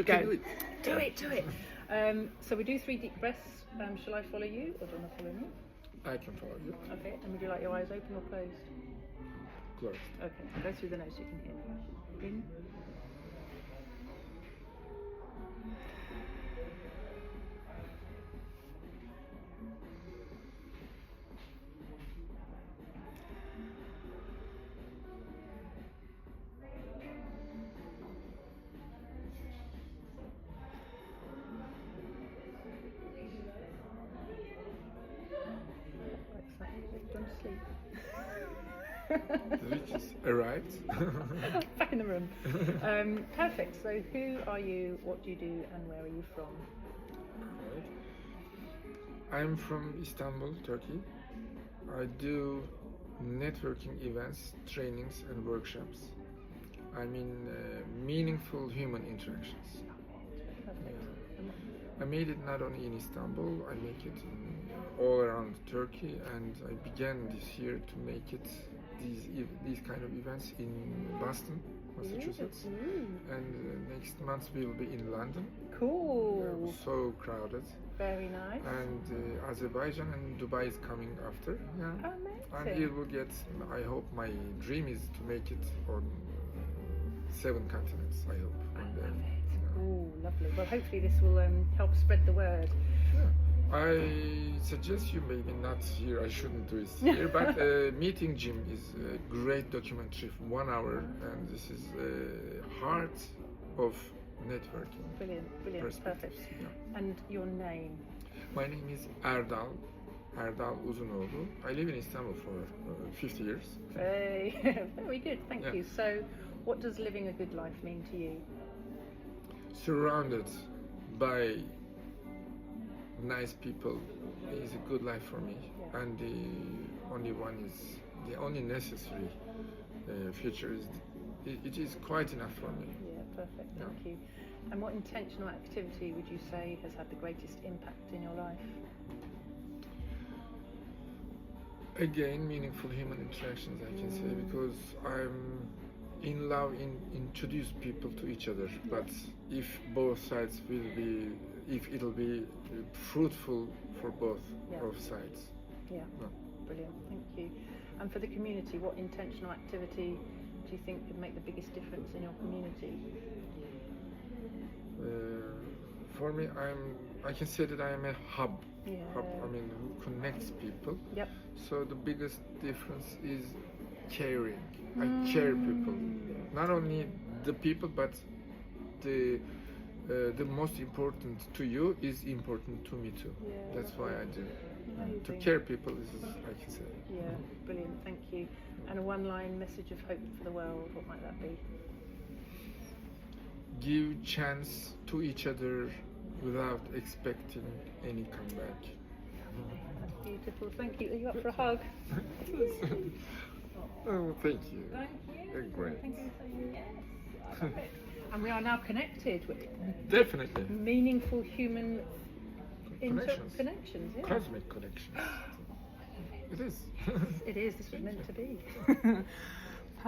You can go. do it. Do it, do it. So we do 3 deep breaths. Shall I follow you or do you want to follow me? I can follow you. Okay, and would you like your eyes open or closed? Closed. Okay, go through the nose so you can hear. In. Don't sleep. The witches arrived. Back in the room. Perfect. So who are you, what do you do, and where are you from? Right. I'm from Istanbul, Turkey. I do networking events, trainings, and workshops. I mean meaningful human interactions. Perfect. I made it not only in Istanbul, I make it all around Turkey, and I began this year to make it these kind of events in Boston, Massachusetts, and next month we will be in London. Cool. So crowded. Very nice. And Azerbaijan and Dubai is coming after. Yeah. Amazing. And it will get. I hope my dream is to make it on 7 continents. I hope. And, Oh, lovely. Well, hopefully this will help spread the word. Sure. I suggest you maybe not here. I shouldn't do it here, but Meeting Jim is a great documentary, 1 hour, and this is heart of networking. Brilliant, brilliant, perfect. Yeah. And your name? My name is Erdal Uzunoglu. I live in Istanbul for 50 years. Very good, thank Yeah. you. So, what does living a good life mean to you? Surrounded by nice people is a good life for me, Yeah. and the only necessary future is it is quite enough for me. Yeah, perfect, Yeah. thank you. And what intentional activity would you say has had the greatest impact in your life? Again, meaningful human interactions, I can say, because I'm in love in introduce people to each other, but if both sides will be, if it'll be fruitful for both sides. Yeah, brilliant, thank you. And for the community, what intentional activity do you think could make the biggest difference in your community? For me, I can say that I am a hub. Yeah. Hub, I mean, who connects people. Yep. So the biggest difference is caring. I care people, not only the people, but the most important to you is important to me too. Yeah, that's why I do. To Amazing. care people is, I can say. Yeah, brilliant, thank you. And a one-line message of hope for the world, what might that be? Give chance to each other without expecting any comeback. That's beautiful, thank you. Are you up for a hug? Oh, thank you. Thank you. You're great. Thank you so much. Yes, I love it. And we are now connected with Definitely. meaningful human Connections. Yeah. Cosmic connections. It is. It is, this was meant to be.